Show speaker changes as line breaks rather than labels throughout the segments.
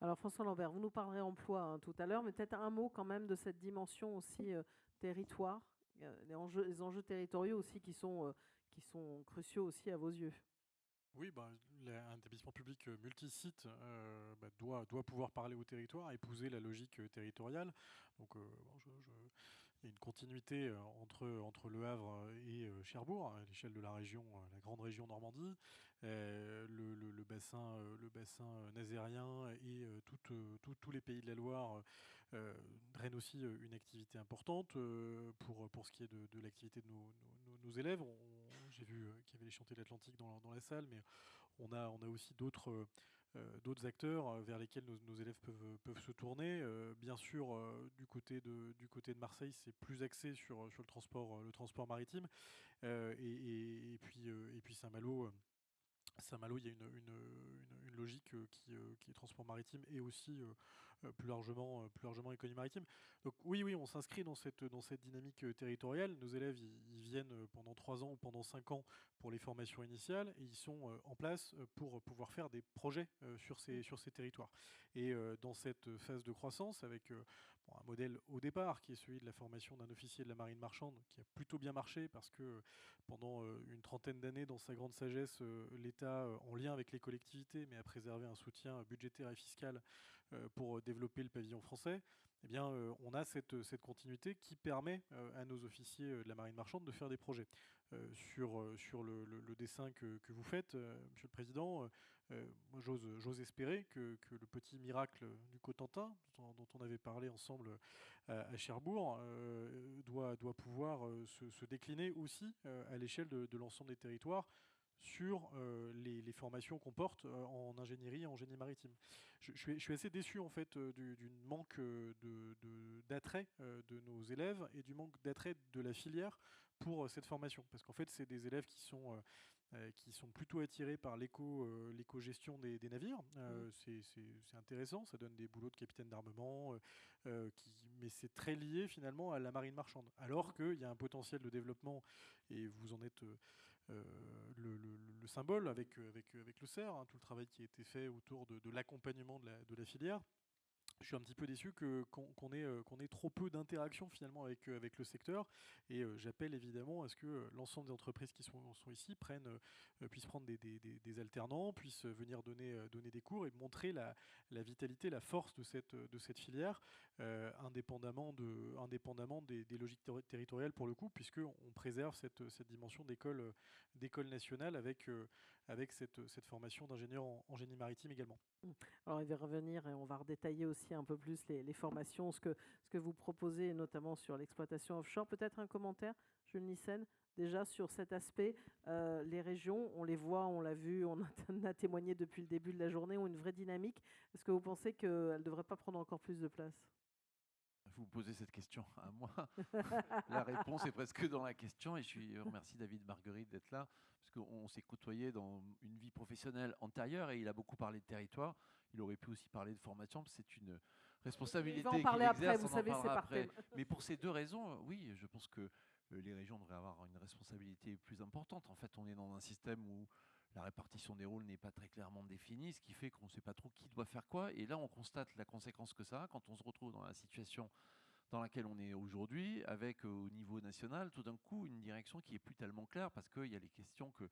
Alors François Lambert, vous nous parlerez emploi tout à l'heure, mais peut-être un mot quand même de cette dimension aussi territoire, les enjeux territoriaux aussi qui sont cruciaux aussi à vos yeux.
Oui, bah, un établissement public multisite doit pouvoir parler au territoire, épouser la logique territoriale. Donc, bon, il y a une continuité entre Le Havre et Cherbourg, à l'échelle de la région, la grande région Normandie, le bassin nazérien et tous les pays de la Loire drainent aussi une activité importante pour ce qui est de l'activité de nos élèves. J'ai vu qu'il y avait les Chantiers de l'Atlantique dans la salle, mais on a aussi d'autres acteurs vers lesquels nos élèves peuvent se tourner. Bien sûr, du côté de Marseille, c'est plus axé sur le transport maritime. Et puis Saint-Malo, il y a une logique qui est transport maritime et aussi plus largement économie maritime. Donc oui, on s'inscrit dans cette dynamique territoriale. Nos élèves, ils viennent pendant 3 ans ou pendant 5 ans pour les formations initiales et ils sont en place pour pouvoir faire des projets sur ces territoires. Et dans cette phase de croissance, avec un modèle au départ qui est celui de la formation d'un officier de la marine marchande, qui a plutôt bien marché parce que pendant une trentaine d'années, dans sa grande sagesse, l'État, en lien avec les collectivités, mais a préservé un soutien budgétaire et fiscal pour développer le pavillon français. Eh bien, on a cette continuité qui permet à nos officiers de la marine marchande de faire des projets. Sur le dessin que vous faites, Monsieur le Président, moi j'ose espérer que le petit miracle du Cotentin, dont on avait parlé ensemble à Cherbourg, doit pouvoir se décliner aussi à l'échelle de l'ensemble des territoires sur les formations qu'on porte en ingénierie et en génie maritime. Je suis assez déçu en fait du manque d'attrait de nos élèves et du manque d'attrait de la filière pour cette formation. Parce qu'en fait, c'est des élèves qui sont plutôt attirés par l'éco-gestion des navires.
Mm.
C'est intéressant, ça donne des boulots de capitaine d'armement, mais c'est très lié finalement à la marine marchande. Alors qu'il y a un potentiel de développement, et vous en êtes le symbole avec le CERF, hein, tout le travail qui a été fait autour de l'accompagnement de la filière. Je suis un petit peu déçu qu'on ait trop peu d'interaction finalement avec le secteur, et j'appelle évidemment à ce que l'ensemble des entreprises qui sont ici puissent prendre des alternants, puissent venir donner des cours et montrer la vitalité, la force de cette filière, indépendamment des logiques territoriales pour le coup, puisqu'on préserve cette dimension d'école nationale avec cette formation d'ingénieur en génie maritime également.
Mm. Alors, il va revenir et on va redétailler aussi un peu plus les formations, ce que vous proposez, notamment sur l'exploitation offshore. Peut-être un commentaire, Jules Nissen, déjà sur cet aspect. Les régions, on les voit, on l'a vu, on a témoigné depuis le début de la journée, ont une vraie dynamique. Est-ce que vous pensez qu'elles ne devraient pas prendre encore plus de place?
Vous posez cette question à moi. La réponse est presque dans la question et je remercie David Marguerite d'être là parce qu'on s'est côtoyé dans une vie professionnelle antérieure et il a beaucoup parlé de territoire. Il aurait pu aussi parler de formation, parce que c'est une
Il va en
responsabilité qu'il
parler après,
exerce,
vous
on en
savez, c'est
parlera
par thème.
après. Mais pour ces deux raisons, oui, je pense que les régions devraient avoir une responsabilité plus importante. En fait, on est dans un système où la répartition des rôles n'est pas très clairement définie, ce qui fait qu'on ne sait pas trop qui doit faire quoi. Et là, on constate la conséquence que ça a quand on se retrouve dans la situation dans laquelle on est aujourd'hui, avec au niveau national, tout d'un coup, une direction qui est plus tellement claire, parce qu'il y a les questions que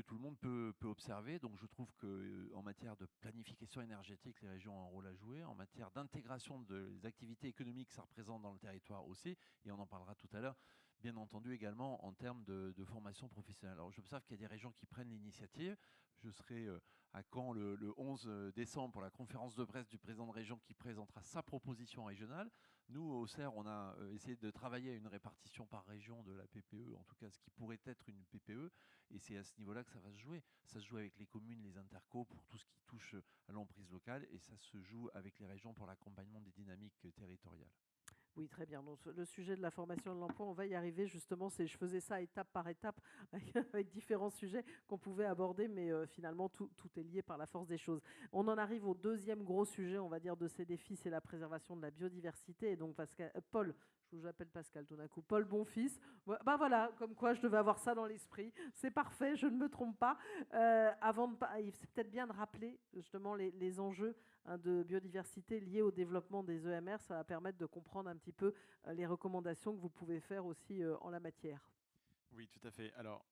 tout le monde peut observer. Donc je trouve qu'en matière de planification énergétique, les régions ont un rôle à jouer. En matière d'intégration des activités économiques que ça représente dans le territoire aussi, et on en parlera tout à l'heure, bien entendu également en termes de formation professionnelle. Alors j'observe qu'il y a des régions qui prennent l'initiative. Je serai à Caen le 11 décembre pour la conférence de presse du président de région qui présentera sa proposition régionale. Nous, au CERF, on a essayé de travailler à une répartition par région de la PPE, en tout cas ce qui pourrait être une PPE, et c'est à ce niveau-là que ça va se jouer. Ça se joue avec les communes, les intercos pour tout ce qui touche à l'emprise locale, et ça se joue avec les régions pour l'accompagnement des dynamiques territoriales.
Oui, très bien. Donc, le sujet de la formation de l'emploi, on va y arriver justement. Je faisais ça étape par étape avec différents sujets qu'on pouvait aborder, mais finalement, tout est lié par la force des choses. On en arrive au deuxième gros sujet, on va dire, de ces défis, c'est la préservation de la biodiversité. Et donc, Pascal, Paul, je vous appelle Pascal tout d'un coup, Paul Bonfils. Bah voilà, comme quoi je devais avoir ça dans l'esprit. C'est parfait, je ne me trompe pas. C'est peut-être bien de rappeler justement les enjeux hein, de biodiversité liées au développement des EMR. Ça va permettre de comprendre un petit peu les recommandations que vous pouvez faire aussi en la matière.
Oui, tout à fait. Alors,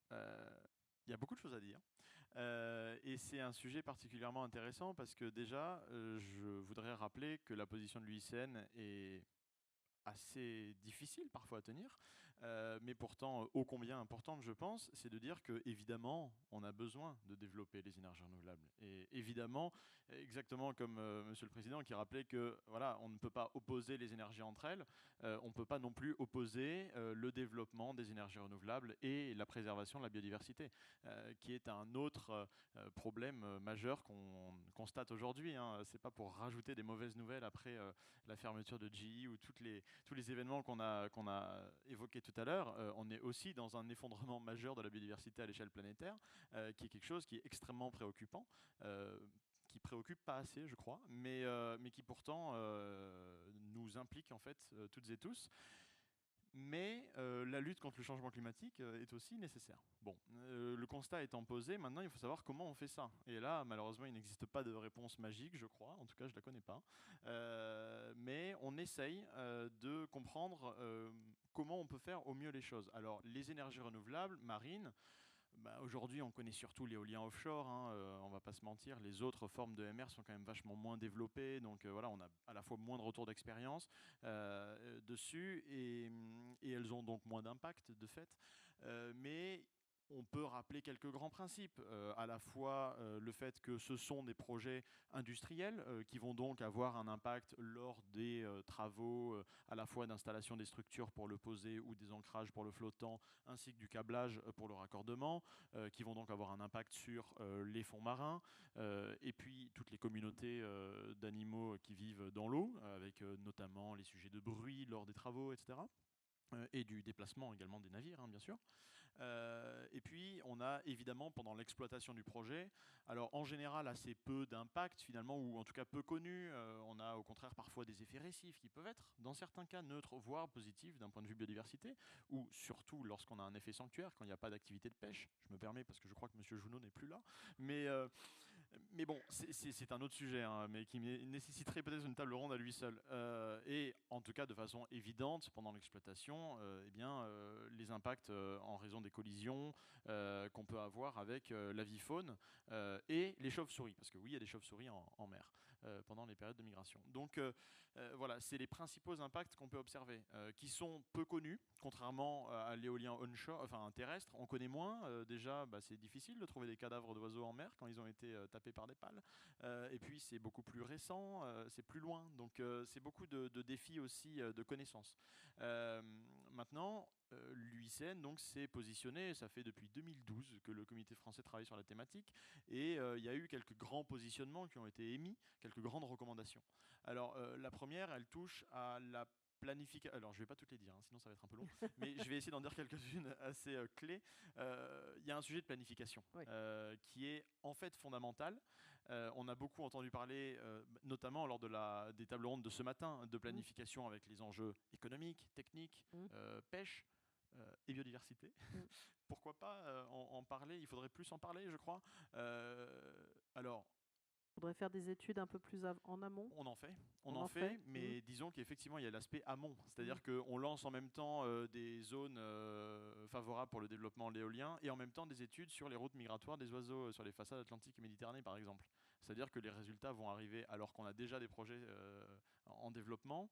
il y a beaucoup de choses à dire. Et c'est un sujet particulièrement intéressant parce que déjà, je voudrais rappeler que la position de l'UICN est assez difficile parfois à tenir, mais pourtant ô combien importante, je pense, c'est de dire que évidemment on a besoin de développer les énergies renouvelables. Et évidemment, exactement comme Monsieur le Président qui rappelait que voilà, on ne peut pas opposer les énergies entre elles, on ne peut pas non plus opposer le développement des énergies renouvelables et la préservation de la biodiversité, qui est un autre problème majeur qu'on constate aujourd'hui. Hein. C'est pas pour rajouter des mauvaises nouvelles après la fermeture de GE ou tous les événements qu'on a évoqués tout à l'heure. On est aussi dans un effondrement majeur de la biodiversité à l'échelle planétaire, qui est quelque chose qui est extrêmement préoccupant, qui préoccupe pas assez, je crois, mais qui pourtant nous implique en fait toutes et tous. Mais la lutte contre le changement climatique est aussi nécessaire. Bon, le constat étant posé, maintenant il faut savoir comment on fait ça. Et là, malheureusement, il n'existe pas de réponse magique, je crois. En tout cas, je ne la connais pas. Mais on essaye de comprendre comment on peut faire au mieux les choses. Alors, les énergies renouvelables, marines, aujourd'hui, on connaît surtout l'éolien offshore, hein, on ne va pas se mentir. Les autres formes de MR sont quand même vachement moins développées. Donc voilà, on a à la fois moins de retours d'expérience dessus et elles ont donc moins d'impact de fait. Mais on peut rappeler quelques grands principes, à la fois le fait que ce sont des projets industriels qui vont donc avoir un impact lors des travaux à la fois d'installation des structures pour le poser ou des ancrages pour le flottant, ainsi que du câblage pour le raccordement, qui vont donc avoir un impact sur les fonds marins, et puis toutes les communautés d'animaux qui vivent dans l'eau, avec notamment les sujets de bruit lors des travaux, etc. Et du déplacement également des navires, hein, bien sûr. Et puis, on a évidemment, pendant l'exploitation du projet, alors en général assez peu d'impact finalement, ou en tout cas peu connu. On a au contraire parfois des effets récifs qui peuvent être, dans certains cas, neutres, voire positifs d'un point de vue biodiversité, ou surtout lorsqu'on a un effet sanctuaire, quand il n'y a pas d'activité de pêche. Je me permets parce que je crois que M. Junot n'est plus là. Mais bon, c'est un autre sujet, hein, mais qui nécessiterait peut-être une table ronde à lui seul. Et en tout cas, de façon évidente, pendant l'exploitation, les impacts en raison des collisions qu'on peut avoir avec l'avifaune et les chauves-souris. Parce que oui, il y a des chauves-souris en mer pendant les périodes de migration. Donc voilà, c'est les principaux impacts qu'on peut observer, qui sont peu connus, contrairement à l'éolien onshore, enfin terrestre. On connaît moins. Déjà, c'est difficile de trouver des cadavres d'oiseaux en mer quand ils ont été tapés par des pales. Et puis, c'est beaucoup plus récent, c'est plus loin. Donc, c'est beaucoup de défis aussi de connaissances. Maintenant, l'UICN donc s'est positionné, ça fait depuis 2012 que le comité français travaille sur la thématique, et il y a eu quelques grands positionnements qui ont été émis, quelques grandes recommandations. Alors la première, elle touche à la planification. Alors je vais pas toutes les dire, hein, sinon ça va être un peu long, mais je vais essayer d'en dire quelques-unes assez clés. Il y a un sujet de planification,
Oui.
qui est en fait fondamental. On a beaucoup entendu parler, notamment lors des tables rondes de ce matin, de planification avec les enjeux économiques, techniques, pêche et biodiversité. Pourquoi pas en parler? Il faudrait plus en parler, je crois. Alors,
Il faudrait faire des études un peu plus en amont.
on en fait, mais disons qu'effectivement il y a l'aspect amont, c'est-à-dire qu'on lance en même temps des zones favorables pour le développement de l'éolien et en même temps des études sur les routes migratoires des oiseaux sur les façades atlantiques et méditerranéennes par exemple. C'est-à-dire que les résultats vont arriver alors qu'on a déjà des projets en développement.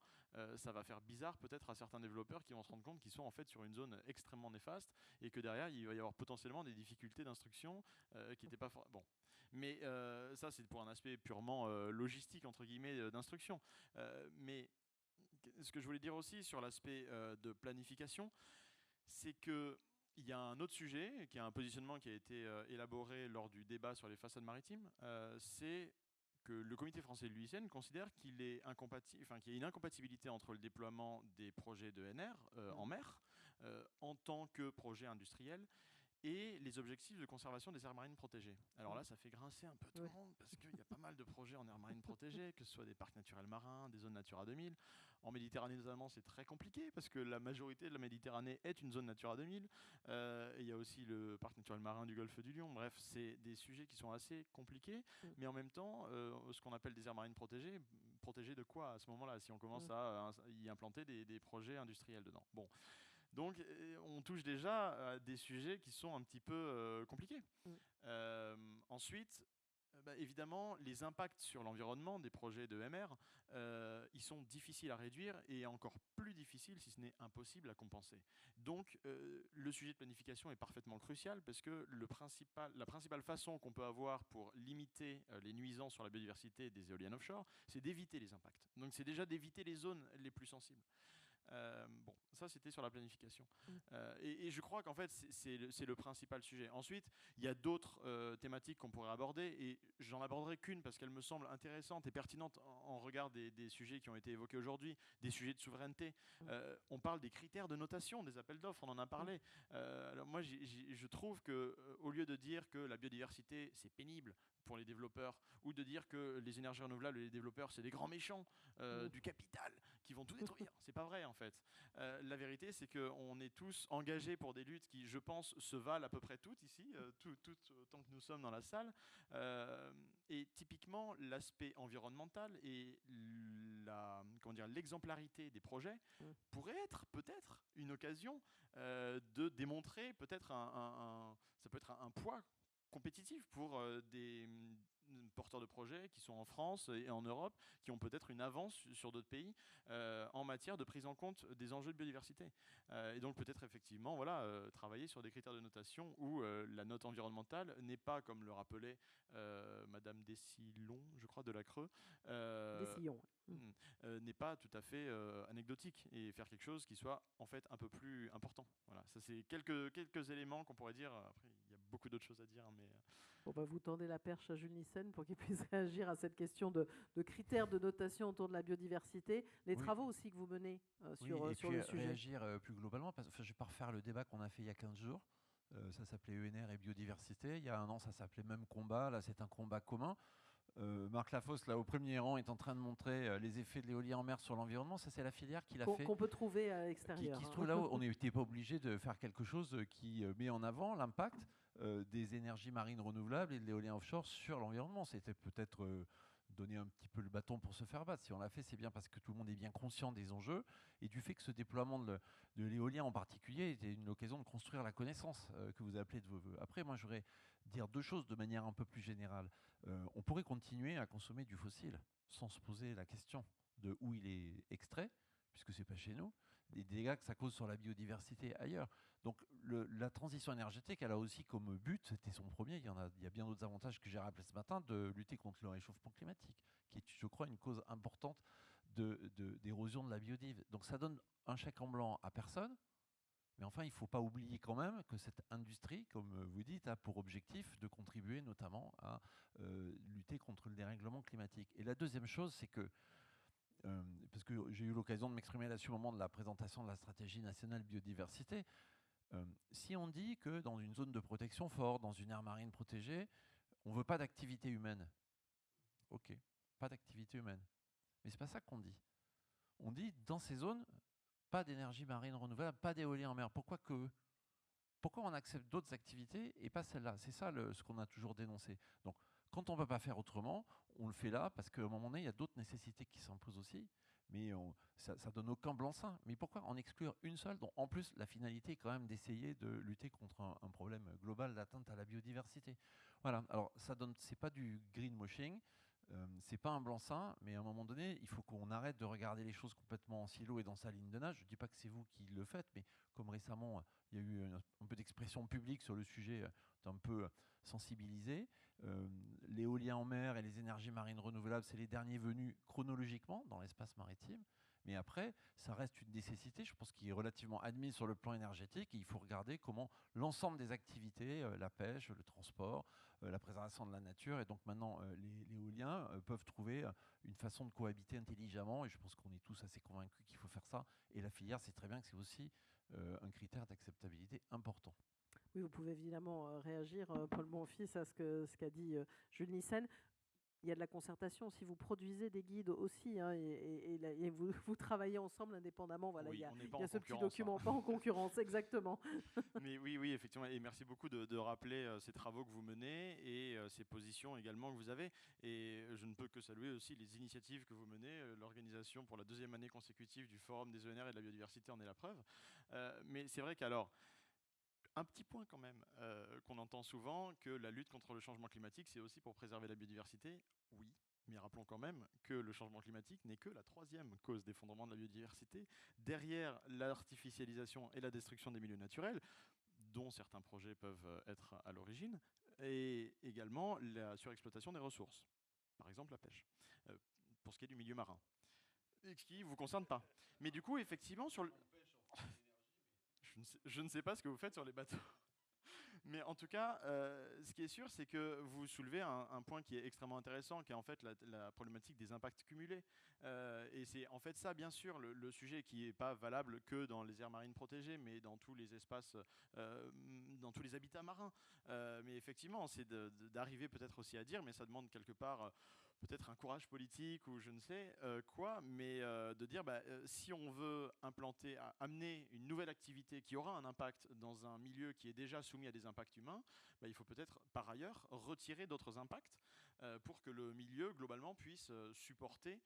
Ça va faire bizarre peut-être à certains développeurs qui vont se rendre compte qu'ils sont en fait sur une zone extrêmement néfaste et que derrière il va y avoir potentiellement des difficultés d'instruction qui n'étaient pas bon. Mais ça c'est pour un aspect purement logistique entre guillemets d'instruction. Mais ce que je voulais dire aussi sur l'aspect de planification, c'est que il y a un autre sujet, qui a un positionnement qui a été élaboré lors du débat sur les façades maritimes, c'est que le comité français de l'UICN considère qu'il y a une incompatibilité entre le déploiement des projets de NR en mer en tant que projet industriel et les objectifs de conservation des aires marines protégées. Alors là, ça fait grincer un peu tout le
Oui.
monde parce qu'il y a pas mal de projets en aires marines protégées, que ce soit des parcs naturels marins, des zones Natura 2000. En Méditerranée notamment, c'est très compliqué parce que la majorité de la Méditerranée est une zone Natura 2000. Et il y a aussi le parc naturel marin du Golfe du Lion. Bref, c'est des sujets qui sont assez compliqués, mais en même temps, ce qu'on appelle des aires marines protégées, protégées de quoi à ce moment-là, si on commence à y implanter des projets industriels dedans. Bon. Donc, on touche déjà à des sujets qui sont un petit peu compliqués. Ensuite, évidemment, les impacts sur l'environnement des projets de MR, ils sont difficiles à réduire et encore plus difficiles, si ce n'est impossible, à compenser. Donc, le sujet de planification est parfaitement crucial parce que la principale façon qu'on peut avoir pour limiter les nuisances sur la biodiversité des éoliennes offshore, c'est d'éviter les impacts. Donc, c'est déjà d'éviter les zones les plus sensibles. Bon, ça c'était sur la planification. Et je crois qu'en fait c'est le principal sujet. Ensuite, il y a d'autres thématiques qu'on pourrait aborder et j'en aborderai qu'une parce qu'elle me semble intéressante et pertinente en regard des sujets qui ont été évoqués aujourd'hui, des sujets de souveraineté. On parle des critères de notation des appels d'offres, on en a parlé. Alors moi je trouve que au lieu de dire que la biodiversité c'est pénible pour les développeurs ou de dire que les énergies renouvelables et les développeurs c'est des grands méchants du capital qui vont tout détruire. C'est pas vrai en fait. La vérité c'est qu'on est tous engagés pour des luttes qui, je pense, se valent à peu près toutes ici, toutes autant que nous sommes dans la salle. Et typiquement, l'aspect environnemental et l'exemplarité des projets pourrait être peut-être une occasion de démontrer peut-être ça peut être un poids compétitif pour des porteurs de projets qui sont en France et en Europe, qui ont peut-être une avance sur d'autres pays en matière de prise en compte des enjeux de biodiversité. Et donc peut-être effectivement travailler sur des critères de notation où la note environnementale n'est pas, comme le rappelait Madame Dessillon, je crois, de la Creux,
Dessillon.
n'est pas tout à fait anecdotique et faire quelque chose qui soit en fait un peu plus important. Voilà, ça c'est quelques éléments qu'on pourrait dire. Après, il y a beaucoup d'autres choses à dire, mais
Bon, vous tendez la perche à Jules Nyssen pour qu'il puisse réagir à cette question de critères de notation autour de la biodiversité, les travaux aussi que vous menez sur le sujet.
Réagir plus globalement, parce que je ne vais pas refaire le débat qu'on a fait il y a 15 jours. Ça s'appelait ENR et biodiversité. Il y a un an, ça s'appelait même combat. Là, c'est un combat commun. Marc Lafosse, là, au premier rang, est en train de montrer les effets de l'éolien en mer sur l'environnement. Ça, c'est la filière qui l'a fait.
Qu'on peut trouver à l'extérieur.
Qui se trouve là où on n'était pas obligé de faire quelque chose qui met en avant l'impact des énergies marines renouvelables et de l'éolien offshore sur l'environnement. C'était peut-être donner un petit peu le bâton pour se faire battre. Si on l'a fait, c'est bien parce que tout le monde est bien conscient des enjeux et du fait que ce déploiement de l'éolien en particulier était une occasion de construire la connaissance que vous appelez de vos voeux. Après, moi, je voudrais dire deux choses de manière un peu plus générale. On pourrait continuer à consommer du fossile sans se poser la question de où il est extrait, puisque c'est pas chez nous, les dégâts que ça cause sur la biodiversité ailleurs. Donc la transition énergétique, elle a aussi comme but, c'était son premier, il y a bien d'autres avantages que j'ai rappelés ce matin, de lutter contre le réchauffement climatique, qui est, je crois, une cause importante d'érosion de la biodive. Donc ça donne un chèque en blanc à personne, mais enfin, il ne faut pas oublier quand même que cette industrie, comme vous dites, a pour objectif de contribuer notamment à lutter contre le dérèglement climatique. Et la deuxième chose, c'est que parce que j'ai eu l'occasion de m'exprimer là-dessus au moment de la présentation de la stratégie nationale biodiversité. Si on dit que dans une zone de protection forte, dans une aire marine protégée, on ne veut pas d'activité humaine. Ok, pas d'activité humaine. Mais ce n'est pas ça qu'on dit. On dit dans ces zones, pas d'énergie marine renouvelable, pas d'éolien en mer. Pourquoi on accepte d'autres activités et pas celle-là? C'est ça ce qu'on a toujours dénoncé. Donc, quand on ne peut pas faire autrement, on le fait là parce qu'à un moment donné, il y a d'autres nécessités qui s'imposent aussi. Mais ça ne donne aucun blanc-seing. Mais pourquoi en exclure une seule, dont en plus la finalité est quand même d'essayer de lutter contre un problème global d'atteinte à la biodiversité? Voilà. Alors ça donne, c'est pas du greenwashing, c'est pas un blanc-seing, mais à un moment donné, il faut qu'on arrête de regarder les choses complètement en silo et dans sa ligne de nage. Je ne dis pas que c'est vous qui le faites, mais comme récemment, il y a eu un peu d'expression publique sur le sujet, un peu sensibilisé. L'éolien en mer et les énergies marines renouvelables, c'est les derniers venus chronologiquement dans l'espace maritime. Mais après, ça reste une nécessité, je pense, qui est relativement admise sur le plan énergétique. Et il faut regarder comment l'ensemble des activités, la pêche, le transport, la préservation de la nature, et donc maintenant les éoliens peuvent trouver une façon de cohabiter intelligemment. Et je pense qu'on est tous assez convaincus qu'il faut faire ça. Et la filière sait très bien que c'est aussi un critère d'acceptabilité important.
Oui, vous pouvez évidemment réagir, Paul Monfils, à ce qu'a dit Jules Nyssen. Il y a de la concertation aussi, vous produisez des guides aussi, hein, et vous travaillez ensemble indépendamment. Voilà,
Oui,
il y a,
on n'est pas
il y a
en
ce petit
concurrence, hein.
document, pas en concurrence, exactement.
Mais oui, effectivement, et merci beaucoup de rappeler ces travaux que vous menez et ces positions également que vous avez. Et je ne peux que saluer aussi les initiatives que vous menez. L'organisation pour la 2e année consécutive du Forum des ENR et de la biodiversité en est la preuve. Mais c'est vrai qu'alors, un petit point quand même, qu'on entend souvent, que la lutte contre le changement climatique, c'est aussi pour préserver la biodiversité. Oui, mais rappelons quand même que le changement climatique n'est que la 3e cause d'effondrement de la biodiversité, derrière l'artificialisation et la destruction des milieux naturels, dont certains projets peuvent être à l'origine, et également la surexploitation des ressources, par exemple la pêche, euh, pour ce qui est du milieu marin, et ce qui ne vous concerne pas. Mais du coup, effectivement, sur le... je ne sais pas ce que vous faites sur les bateaux. Mais en tout cas, ce qui est sûr, c'est que vous soulevez un point qui est extrêmement intéressant, qui est en fait la problématique des impacts cumulés. Et c'est en fait ça, bien sûr, le sujet qui n'est pas valable que dans les aires marines protégées, mais dans tous les espaces, dans tous les habitats marins. Mais effectivement, c'est d'arriver peut-être aussi à dire, mais ça demande quelque part peut-être un courage politique ou je ne sais quoi, mais de dire si on veut amener une nouvelle activité qui aura un impact dans un milieu qui est déjà soumis à des impacts humains, il faut peut-être par ailleurs retirer d'autres impacts pour que le milieu globalement puisse supporter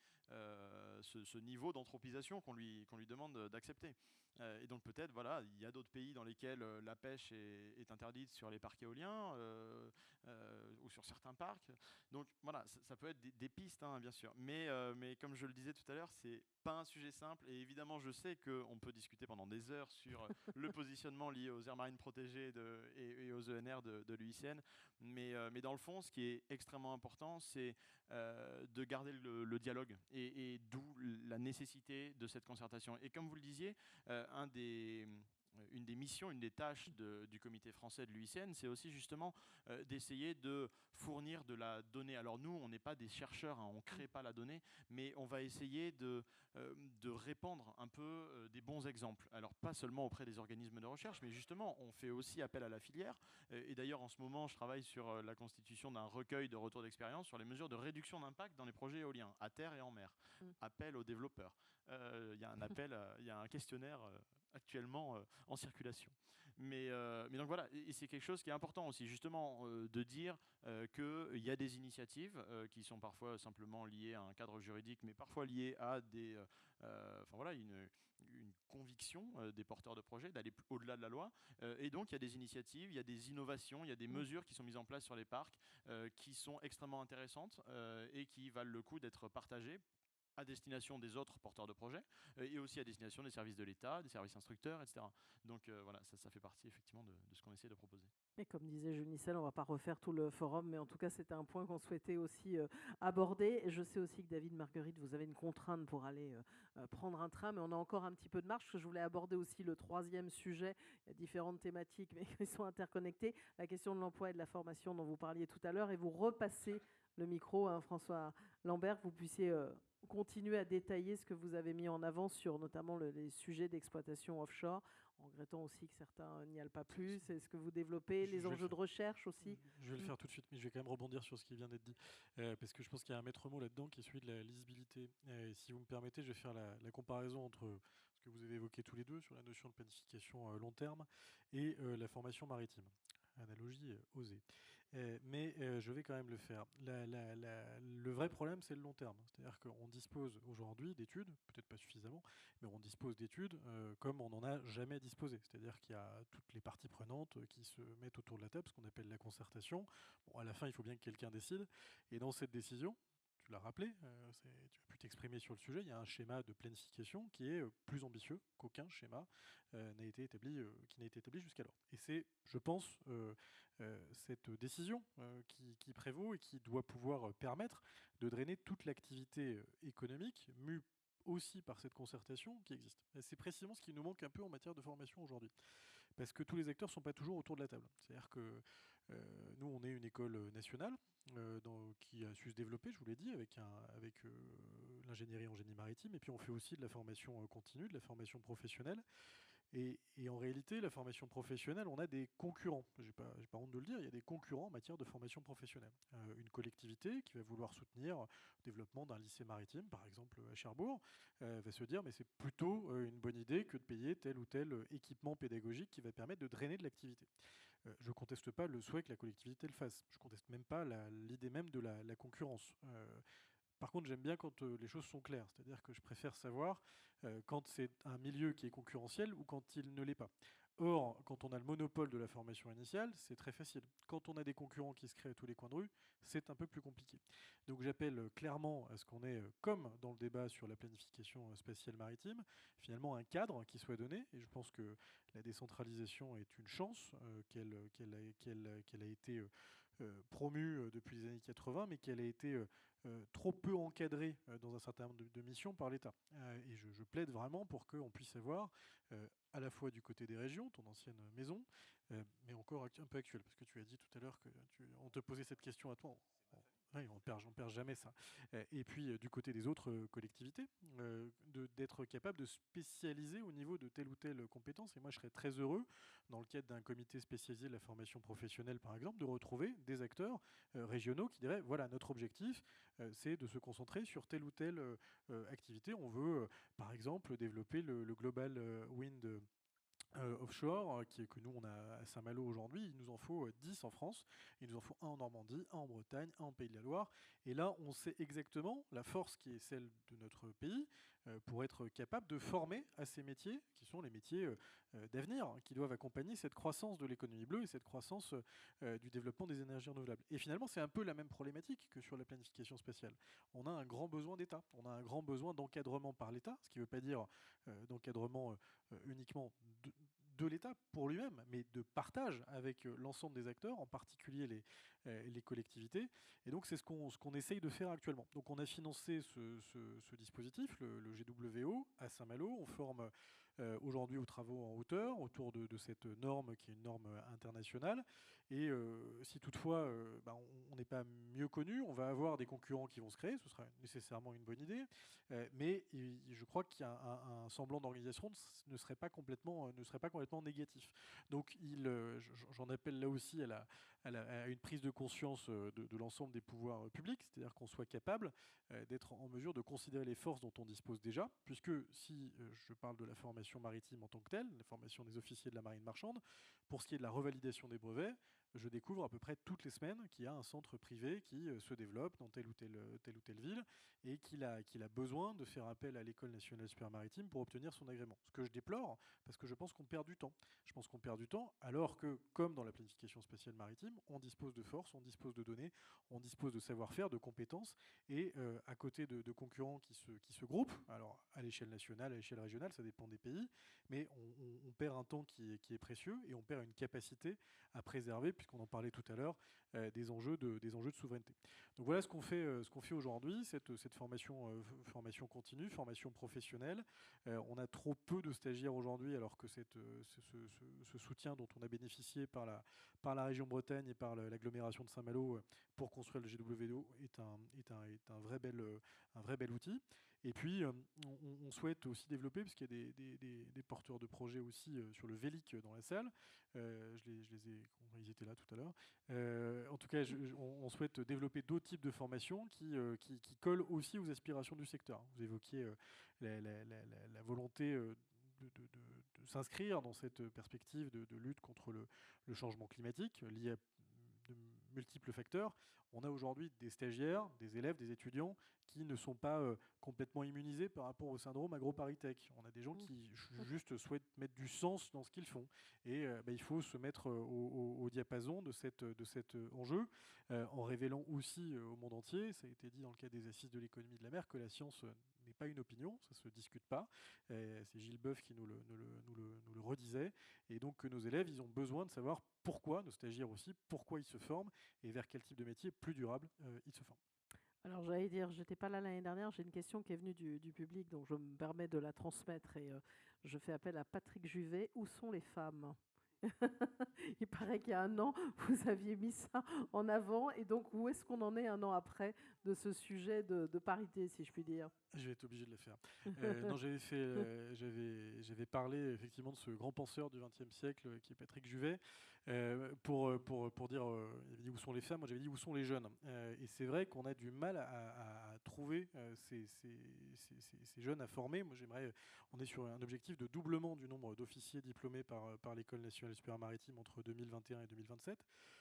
ce niveau d'anthropisation qu'on lui demande d'accepter. Et donc peut-être, voilà, il y a d'autres pays dans lesquels la pêche est interdite sur les parcs éoliens ou sur certains parcs. Donc voilà, ça peut être des pistes, hein, bien sûr. Mais comme je le disais tout à l'heure, c'est pas un sujet simple. Et évidemment, je sais qu'on peut discuter pendant des heures sur le positionnement lié aux aires marines protégées et aux ENR de l'UICN. Mais dans le fond, ce qui est extrêmement important, c'est de garder le dialogue. Et d'où la nécessité de cette concertation. Et comme vous le disiez, une des missions, une des tâches du comité français de l'UICN, c'est aussi justement d'essayer de fournir de la donnée. Alors nous, on n'est pas des chercheurs, hein, on ne crée pas la donnée, mais on va essayer de répandre un peu des bons exemples. Alors pas seulement auprès des organismes de recherche, mais justement, on fait aussi appel à la filière. Et d'ailleurs, en ce moment, je travaille sur la constitution d'un recueil de retours d'expérience sur les mesures de réduction d'impact dans les projets éoliens, à terre et en mer. Appel aux développeurs. Il y a il y a un questionnaire actuellement en circulation. Mais donc voilà, et c'est quelque chose qui est important aussi, justement, de dire qu'il y a des initiatives qui sont parfois simplement liées à un cadre juridique, mais parfois liées à une conviction des porteurs de projets d'aller au-delà de la loi. Et donc il y a des initiatives, il y a des innovations, il y a des mesures qui sont mises en place sur les parcs qui sont extrêmement intéressantes et qui valent le coup d'être partagées à destination des autres porteurs de projets et aussi à destination des services de l'État, des services instructeurs, etc. Donc voilà, ça fait partie effectivement de ce qu'on essaie de proposer.
Et comme disait Jules Nyssen, on ne va pas refaire tout le forum, mais en tout cas, c'était un point qu'on souhaitait aussi aborder. Et je sais aussi que David Marguerite, vous avez une contrainte pour aller prendre un train, mais on a encore un petit peu de marche, parce que je voulais aborder aussi le 3e sujet. Il y a différentes thématiques, mais qui sont interconnectées. La question de l'emploi et de la formation dont vous parliez tout à l'heure. Et vous repassez le micro, hein, François Lambert, que vous puissiez continuer à détailler ce que vous avez mis en avant sur notamment les sujets d'exploitation offshore, en regrettant aussi que certains n'y allent pas plus. C'est ce que vous développez, les enjeux de recherche aussi.
Je vais le faire tout de suite, mais je vais quand même rebondir sur ce qui vient d'être dit, parce que je pense qu'il y a un maître mot là-dedans qui est celui de la lisibilité. Et si vous me permettez, je vais faire la comparaison entre ce que vous avez évoqué tous les deux sur la notion de planification long terme et la formation maritime. Analogie osée. Mais je vais quand même le faire. Le vrai problème, c'est le long terme. C'est-à-dire qu'on dispose aujourd'hui d'études, peut-être pas suffisamment, mais on dispose d'études comme on n'en a jamais disposé. C'est-à-dire qu'il y a toutes les parties prenantes qui se mettent autour de la table, ce qu'on appelle la concertation. Bon, à la fin, il faut bien que quelqu'un décide. Et dans cette décision, tu l'as rappelé, tu as pu t'exprimer sur le sujet, il y a un schéma de planification qui est plus ambitieux qu'aucun schéma qui n'a été établi jusqu'alors. Et c'est, je pense, cette décision qui prévaut et qui doit pouvoir permettre de drainer toute l'activité économique mue aussi par cette concertation qui existe. Et c'est précisément ce qui nous manque un peu en matière de formation aujourd'hui. Parce que tous les acteurs ne sont pas toujours autour de la table. C'est-à-dire que nous, on est une école nationale qui a su se développer, je vous l'ai dit, avec l'ingénierie en génie maritime, et puis on fait aussi de la formation continue, de la formation professionnelle. Et en réalité, la formation professionnelle, on a des concurrents. J'ai pas honte de le dire, il y a des concurrents en matière de formation professionnelle. Une collectivité qui va vouloir soutenir le développement d'un lycée maritime, par exemple à Cherbourg, va se dire mais c'est plutôt une bonne idée que de payer tel ou tel équipement pédagogique qui va permettre de drainer de l'activité. Je ne conteste pas le souhait que la collectivité le fasse. Je ne conteste même pas l'idée même de la concurrence. Par contre, j'aime bien quand les choses sont claires, c'est-à-dire que je préfère savoir quand c'est un milieu qui est concurrentiel ou quand il ne l'est pas. Or, quand on a le monopole de la formation initiale, c'est très facile. Quand on a des concurrents qui se créent à tous les coins de rue, c'est un peu plus compliqué. Donc j'appelle clairement à ce qu'on ait, comme dans le débat sur la planification spatiale maritime, finalement un cadre qui soit donné. Et je pense que la décentralisation est une chance qu'elle a été promue depuis les années 80, mais qu'elle a été trop peu encadrée dans un certain nombre de missions par l'État. Et je plaide vraiment pour qu'on puisse avoir, à la fois du côté des régions, ton ancienne maison, mais encore un peu actuelle, parce que tu as dit tout à l'heure qu'on te posait cette question à toi. Oui, on perd jamais ça. Et puis du côté des autres collectivités, d'être capable de spécialiser au niveau de telle ou telle compétence. Et moi, je serais très heureux, dans le cadre d'un comité spécialisé de la formation professionnelle, par exemple, de retrouver des acteurs régionaux qui diraient, voilà, notre objectif, c'est de se concentrer sur telle ou telle activité. On veut, par exemple, développer le Global Wind offshore, que nous on a à Saint-Malo aujourd'hui. Il nous en faut 10 en France, il nous en faut un en Normandie, un en Bretagne, un en Pays de la Loire. Et là, on sait exactement la force qui est celle de notre pays pour être capable de former à ces métiers, qui sont les métiers d'avenir, qui doivent accompagner cette croissance de l'économie bleue et cette croissance du développement des énergies renouvelables. Et finalement, c'est un peu la même problématique que sur la planification spatiale. On a un grand besoin d'État, on a un grand besoin d'encadrement par l'État, ce qui ne veut pas dire d'encadrement uniquement de l'État pour lui-même, mais de partage avec l'ensemble des acteurs, en particulier les collectivités. Et donc c'est ce qu'on essaye de faire actuellement. Donc on a financé ce dispositif, le GWO, à Saint-Malo. On forme aujourd'hui aux travaux en hauteur autour de cette norme qui est une norme internationale. Et si toutefois on n'est pas mieux connu, on va avoir des concurrents qui vont se créer, ce sera nécessairement une bonne idée, mais je crois qu'il y a un semblant d'organisation ne serait pas complètement négatif. Donc j'en appelle là aussi à une prise de conscience de l'ensemble des pouvoirs publics, c'est-à-dire qu'on soit capable d'être en mesure de considérer les forces dont on dispose déjà, puisque si je parle de la formation maritime en tant que telle, la formation des officiers de la marine marchande, pour ce qui est de la revalidation des brevets, je découvre à peu près toutes les semaines qu'il y a un centre privé qui se développe dans telle ou telle ville et qu'il a besoin de faire appel à l'École nationale supérieure maritime pour obtenir son agrément. Ce que je déplore, parce que je pense qu'on perd du temps. Je pense qu'on perd du temps alors que, comme dans la planification spatiale maritime, on dispose de forces, on dispose de données, on dispose de savoir-faire, de compétences, et à côté de concurrents qui se groupent, alors à l'échelle nationale, à l'échelle régionale, ça dépend des pays, mais on perd un temps qui est précieux et on perd une capacité à préserver, puisqu'on en parlait tout à l'heure, des enjeux de souveraineté. Donc voilà ce qu'on fait aujourd'hui, cette formation continue, formation professionnelle. On a trop peu de stagiaires aujourd'hui, alors que ce soutien dont on a bénéficié par la région Bretagne et par l'agglomération de Saint-Malo pour construire le GWO est un vrai bel outil. Et puis, on souhaite aussi développer, parce qu'il y a des porteurs de projets aussi sur le VELIC dans la salle. Ils étaient là tout à l'heure. En tout cas, on souhaite développer d'autres types de formations qui collent aussi aux aspirations du secteur. Vous évoquiez la volonté de s'inscrire dans cette perspective de lutte contre le changement climatique lié à de multiples facteurs. On a aujourd'hui des stagiaires, des élèves, des étudiants qui ne sont pas complètement immunisés par rapport au syndrome AgroParisTech. On a des gens qui juste souhaitent mettre du sens dans ce qu'ils font. Et il faut se mettre au diapason de cet enjeu, en révélant aussi au monde entier, ça a été dit dans le cadre des assises de l'économie de la mer, que la science n'est pas une opinion, ça ne se discute pas. C'est Gilles Boeuf qui nous le redisait. Et donc que nos élèves, ils ont besoin de savoir pourquoi, nos stagiaires aussi, pourquoi ils se forment et vers quel type de métier plus durable ils se forment.
Alors j'allais dire, je n'étais pas là l'année dernière, j'ai une question qui est venue du public, donc je me permets de la transmettre et je fais appel à Patrick Juvet. Où sont les femmes ? Il paraît qu'il y a un an, vous aviez mis ça en avant, et donc où est-ce qu'on en est un an après de ce sujet de parité, si je puis dire.
Je vais être obligé de le faire. Non, j'avais parlé effectivement de ce grand penseur du XXe siècle qui est Patrick Juvet, pour dire, il avait dit où sont les femmes, moi j'avais dit où sont les jeunes. Et c'est vrai qu'on a du mal à trouver ces jeunes à former. Moi on est sur un objectif de doublement du nombre d'officiers diplômés par l'École nationale supérieure maritime entre 2021 et 2027,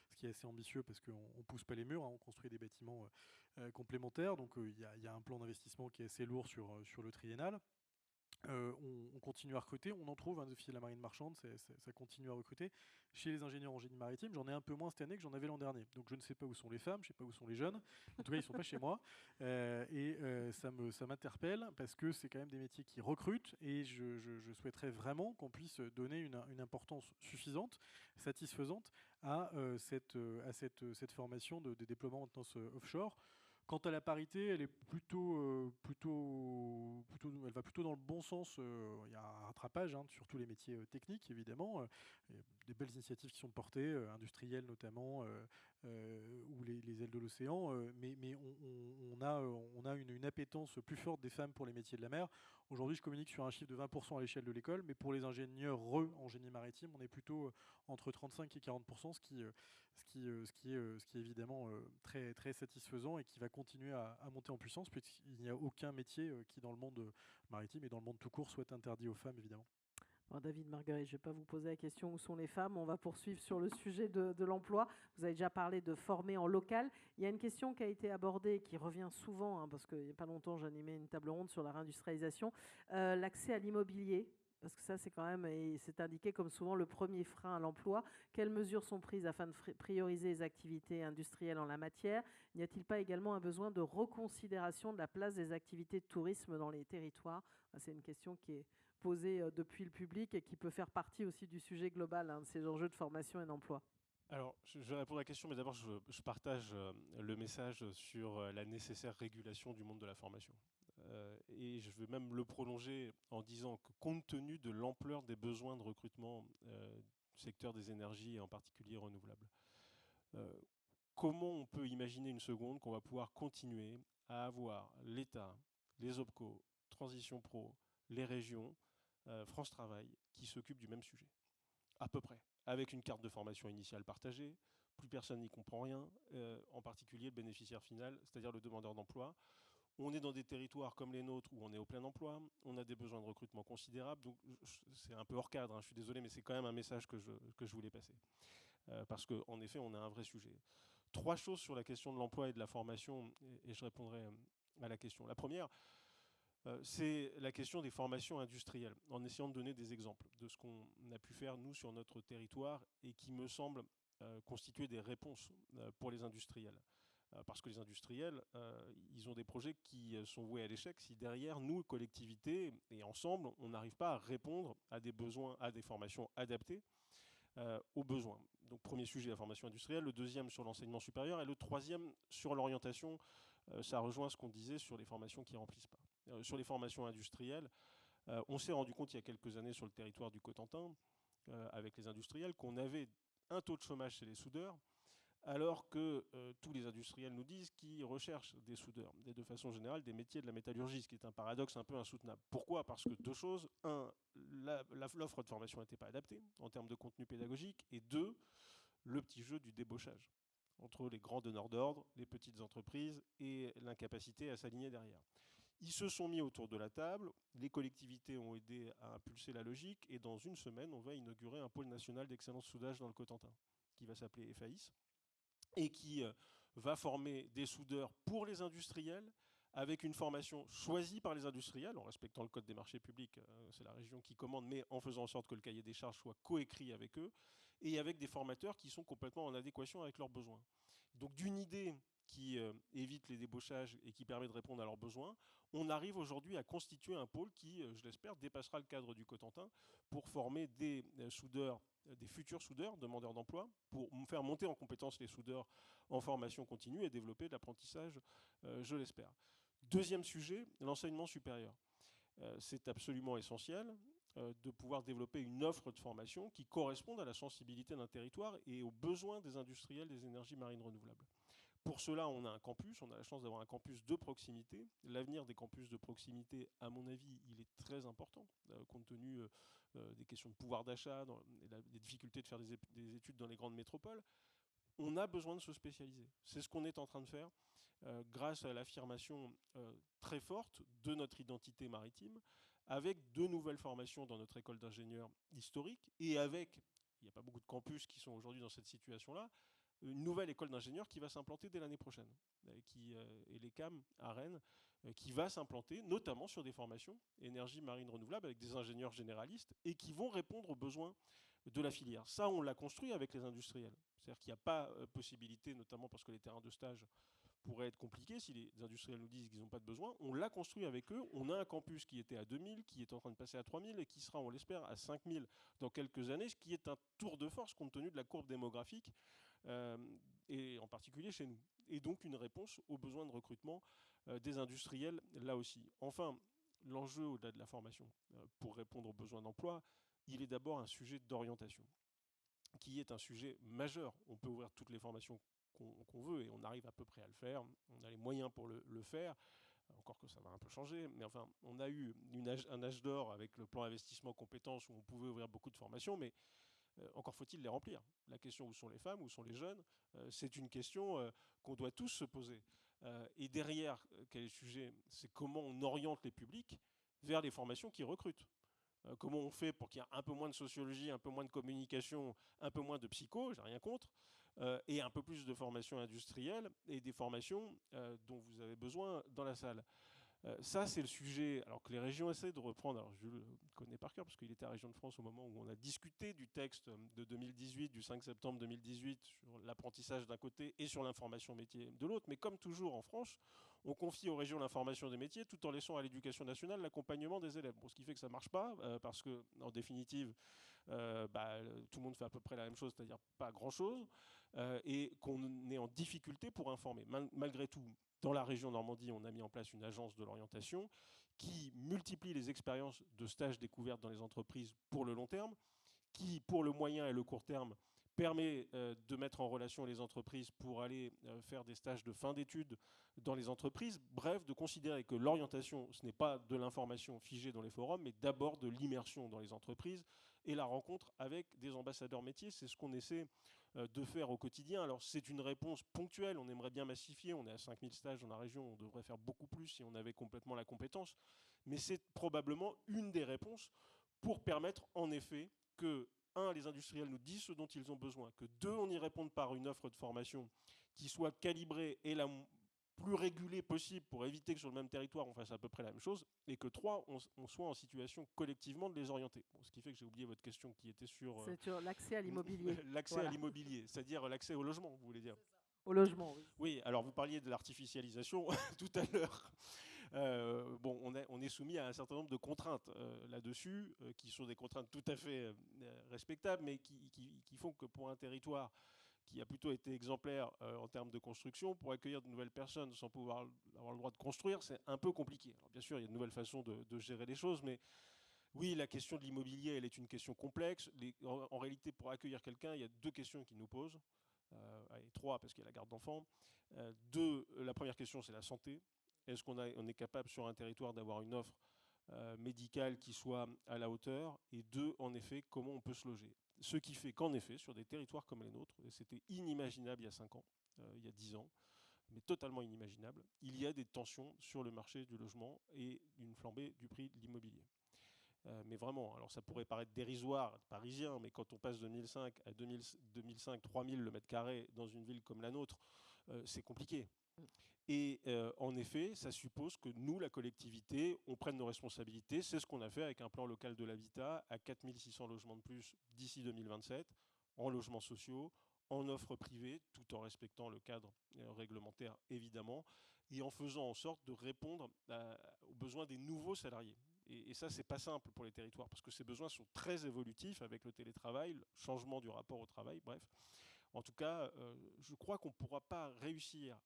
ce qui est assez ambitieux parce qu'on ne pousse pas les murs, hein, on construit des bâtiments complémentaires. Donc il y a un plan d'investissement qui est assez lourd sur le triennal. On continue à recruter, on en trouve un officier de la marine marchande, ça continue à recruter. Chez les ingénieurs en génie maritime, j'en ai un peu moins cette année que j'en avais l'an dernier. Donc je ne sais pas où sont les femmes, je ne sais pas où sont les jeunes. En tout cas, ils ne sont pas chez moi. Ça m'interpelle parce que c'est quand même des métiers qui recrutent et je souhaiterais vraiment qu'on puisse donner une importance suffisante, satisfaisante à cette formation de déploiement maintenance offshore. Quant à la parité, elle est elle va plutôt dans le bon sens. Il y a un rattrapage hein, sur tous les métiers techniques, évidemment. Il y a des belles initiatives qui sont portées, industrielles notamment, ou les ailes de l'océan. Mais on a une appétence plus forte des femmes pour les métiers de la mer. Aujourd'hui, je communique sur un chiffre de 20% à l'échelle de l'école, mais pour les ingénieurs en génie maritime, on est plutôt entre 35 et 40%, ce qui est évidemment très, très satisfaisant et qui va continuer à monter en puissance, puisqu'il n'y a aucun métier qui, dans le monde maritime et dans le monde tout court, soit interdit aux femmes, évidemment.
Alors David, Marguerite, je ne vais pas vous poser la question où sont les femmes. On va poursuivre sur le sujet de l'emploi. Vous avez déjà parlé de former en local. Il y a une question qui a été abordée et qui revient souvent, hein, parce qu'il n'y a pas longtemps, j'animais une table ronde sur la réindustrialisation, l'accès à l'immobilier. Parce que ça, c'est quand même, et c'est indiqué comme souvent le premier frein à l'emploi. Quelles mesures sont prises afin de prioriser les activités industrielles en la matière? N'y a-t-il pas également un besoin de reconsidération de la place des activités de tourisme dans les territoires? C'est une question qui est posée depuis le public et qui peut faire partie aussi du sujet global, hein, de ces enjeux de formation et d'emploi.
Alors, je vais répondre à la question, mais d'abord, je partage le message sur la nécessaire régulation du monde de la formation. Et je vais même le prolonger en disant que compte tenu de l'ampleur des besoins de recrutement du secteur des énergies et en particulier renouvelables, comment on peut imaginer une seconde qu'on va pouvoir continuer à avoir l'État, les OPCO, Transition Pro, les régions, France Travail, qui s'occupent du même sujet, à peu près, avec une carte de formation initiale partagée, plus personne n'y comprend rien, en particulier le bénéficiaire final, c'est-à-dire le demandeur d'emploi. On est dans des territoires comme les nôtres où on est au plein emploi, on a des besoins de recrutement considérables, donc c'est un peu hors cadre, hein, je suis désolé, mais c'est quand même un message que je voulais passer. Parce qu'en effet, on a un vrai sujet. 3 choses sur la question de l'emploi et de la formation, et je répondrai à la question. La première, c'est la question des formations industrielles, en essayant de donner des exemples de ce qu'on a pu faire, nous, sur notre territoire, et qui me semble constituer des réponses pour les industriels. Parce que les industriels, ils ont des projets qui sont voués à l'échec si derrière, nous, collectivités, et ensemble, on n'arrive pas à répondre à des besoins, à des formations adaptées aux besoins. Donc, premier sujet, la formation industrielle. Le deuxième, sur l'enseignement supérieur. Et le troisième, sur l'orientation. Ça rejoint ce qu'on disait sur les formations qui ne remplissent pas. Sur les formations industrielles, on s'est rendu compte il y a quelques années sur le territoire du Cotentin, avec les industriels, qu'on avait un taux de chômage chez les soudeurs, alors que tous les industriels nous disent qu'ils recherchent des soudeurs, et de façon générale des métiers de la métallurgie, ce qui est un paradoxe un peu insoutenable. Pourquoi? Parce que 2 choses. 1, l'offre de formation n'était pas adaptée en termes de contenu pédagogique, et 2, le petit jeu du débauchage entre les grands donneurs d'ordre, les petites entreprises et l'incapacité à s'aligner derrière. Ils se sont mis autour de la table, les collectivités ont aidé à impulser la logique, et dans une semaine, on va inaugurer un pôle national d'excellence soudage dans le Cotentin, qui va s'appeler FAIS, et qui va former des soudeurs pour les industriels, avec une formation choisie par les industriels, en respectant le code des marchés publics, c'est la région qui commande, mais en faisant en sorte que le cahier des charges soit coécrit avec eux, et avec des formateurs qui sont complètement en adéquation avec leurs besoins. Donc d'une idée qui évite les débauchages et qui permet de répondre à leurs besoins, on arrive aujourd'hui à constituer un pôle qui, je l'espère, dépassera le cadre du Cotentin pour former des soudeurs, des futurs soudeurs, demandeurs d'emploi, pour faire monter en compétence les soudeurs en formation continue et développer de l'apprentissage, je l'espère. Deuxième sujet, l'enseignement supérieur. C'est absolument essentiel de pouvoir développer une offre de formation qui corresponde à la sensibilité d'un territoire et aux besoins des industriels des énergies marines renouvelables. Pour cela, on a un campus, on a la chance d'avoir un campus de proximité. L'avenir des campus de proximité, à mon avis, il est très important, compte tenu des questions de pouvoir d'achat, des difficultés de faire des études dans les grandes métropoles. On a besoin de se spécialiser. C'est ce qu'on est en train de faire grâce à l'affirmation très forte de notre identité maritime, avec de nouvelles formations dans notre école d'ingénieurs historique, et avec, il n'y a pas beaucoup de campus qui sont aujourd'hui dans cette situation-là, une nouvelle école d'ingénieurs qui va s'implanter dès l'année prochaine, et l'ECAM à Rennes, qui va s'implanter notamment sur des formations énergie marine renouvelable avec des ingénieurs généralistes et qui vont répondre aux besoins de la filière. Ça, on l'a construit avec les industriels. C'est-à-dire qu'il n'y a pas possibilité, notamment parce que les terrains de stage pourraient être compliqués si les industriels nous disent qu'ils n'ont pas de besoin. On l'a construit avec eux. On a un campus qui était à 2000, qui est en train de passer à 3000 et qui sera, on l'espère, à 5000 dans quelques années, ce qui est un tour de force compte tenu de la courbe démographique, et en particulier chez nous. Et donc une réponse aux besoins de recrutement des industriels là aussi. Enfin, l'enjeu au-delà de la formation, pour répondre aux besoins d'emploi, il est d'abord un sujet d'orientation, qui est un sujet majeur. On peut ouvrir toutes les formations qu'on veut, et on arrive à peu près à le faire. On a les moyens pour le faire, encore que ça va un peu changer, mais enfin, on a eu un âge d'or avec le plan investissement compétences où on pouvait ouvrir beaucoup de formations, mais encore faut-il les remplir. La question où sont les femmes, où sont les jeunes, c'est une question qu'on doit tous se poser. Et derrière, quel est le sujet? C'est comment on oriente les publics vers les formations qui recrutent. Comment on fait pour qu'il y ait un peu moins de sociologie, un peu moins de communication, un peu moins de psycho, j'ai rien contre, et un peu plus de formation industrielle et des formations dont vous avez besoin dans la salle. Ça, c'est le sujet, alors que les régions essaient de reprendre. Alors, je le connais par cœur, parce qu'il était à Région de France au moment où on a discuté du texte de 2018, du 5 septembre 2018, sur l'apprentissage d'un côté et sur l'information métier de l'autre. Mais comme toujours en France, on confie aux régions l'information des métiers tout en laissant à l'éducation nationale l'accompagnement des élèves. Bon, ce qui fait que ça ne marche pas, parce que, en définitive, tout le monde fait à peu près la même chose, c'est-à-dire pas grand-chose, et qu'on est en difficulté pour informer. Malgré tout, dans la région Normandie, on a mis en place une agence de l'orientation qui multiplie les expériences de stages découvertes dans les entreprises pour le long terme, qui, pour le moyen et le court terme, permet de mettre en relation les entreprises pour aller faire des stages de fin d'études dans les entreprises. Bref, de considérer que l'orientation, ce n'est pas de l'information figée dans les forums, mais d'abord de l'immersion dans les entreprises et la rencontre avec des ambassadeurs métiers. C'est ce qu'on essaie de faire au quotidien. Alors c'est une réponse ponctuelle, on aimerait bien massifier, on est à 5000 stages dans la région, on devrait faire beaucoup plus si on avait complètement la compétence, mais c'est probablement une des réponses pour permettre en effet que, un, les industriels nous disent ce dont ils ont besoin, que deux, on y réponde par une offre de formation qui soit calibrée et la plus régulée possible pour éviter que sur le même territoire on fasse à peu près la même chose, et que trois, on soit en situation collectivement de les orienter. Bon, ce qui fait que j'ai oublié votre question qui était sur
l'accès à l'immobilier.
l'accès
Voilà.
à l'immobilier, c'est-à-dire l'accès au logement, vous voulez dire?
Au logement, oui.
Oui, alors vous parliez de l'artificialisation tout à l'heure. Bon, on est soumis à un certain nombre de contraintes là-dessus, qui sont des contraintes tout à fait respectables, mais qui font que pour un territoire qui a plutôt été exemplaire en termes de construction, pour accueillir de nouvelles personnes sans pouvoir avoir le droit de construire, c'est un peu compliqué. Alors, bien sûr, il y a de nouvelles façons de gérer les choses, mais oui, la question de l'immobilier, elle est une question complexe. En réalité, pour accueillir quelqu'un, il y a deux questions qui nous posent. Allez, trois, parce qu'il y a la garde d'enfants. Deux, la première question, c'est la santé. Est-ce qu'on est capable sur un territoire d'avoir une offre médicale qui soit à la hauteur? Et deux, en effet, comment on peut se loger? Ce qui fait qu'en effet, sur des territoires comme les nôtres, et c'était inimaginable il y a 5 ans, il y a 10 ans, mais totalement inimaginable, il y a des tensions sur le marché du logement et une flambée du prix de l'immobilier. Mais vraiment, alors ça pourrait paraître dérisoire, parisien, mais quand on passe de 2005 à 2005, 3000 le mètre carré dans une ville comme la nôtre, c'est compliqué. Et en effet, ça suppose que nous, la collectivité, on prenne nos responsabilités. C'est ce qu'on a fait avec un plan local de l'habitat à 4600 logements de plus d'ici 2027, en logements sociaux, en offres privées, tout en respectant le cadre réglementaire évidemment, et en faisant en sorte de répondre aux besoins des nouveaux salariés. Et ça, c'est pas simple pour les territoires, parce que ces besoins sont très évolutifs avec le télétravail, le changement du rapport au travail, bref. En tout cas, je crois qu'on ne pourra pas réussir.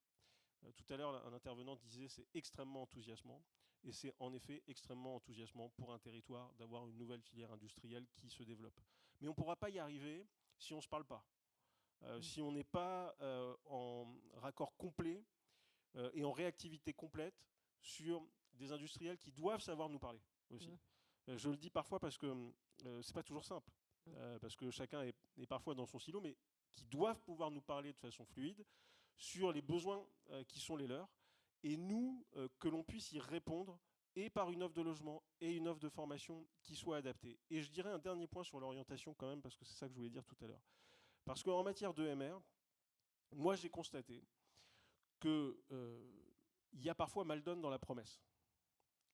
Tout à l'heure, un intervenant disait c'est extrêmement enthousiasmant, et c'est en effet extrêmement enthousiasmant pour un territoire d'avoir une nouvelle filière industrielle qui se développe. Mais on ne pourra pas y arriver si on ne se parle pas. si on n'est pas en raccord complet et en réactivité complète sur des industriels qui doivent savoir nous parler aussi. Je le dis parfois parce que c'est pas toujours simple, parce que chacun est parfois dans son silo, mais qui doivent pouvoir nous parler de façon fluide sur les besoins qui sont les leurs, et nous, que l'on puisse y répondre et par une offre de logement et une offre de formation qui soit adaptée. Et je dirais un dernier point sur l'orientation quand même, parce que c'est ça que je voulais dire tout à l'heure. Parce qu'en matière d'EMR, moi j'ai constaté qu'il y a parfois mal donne dans la promesse.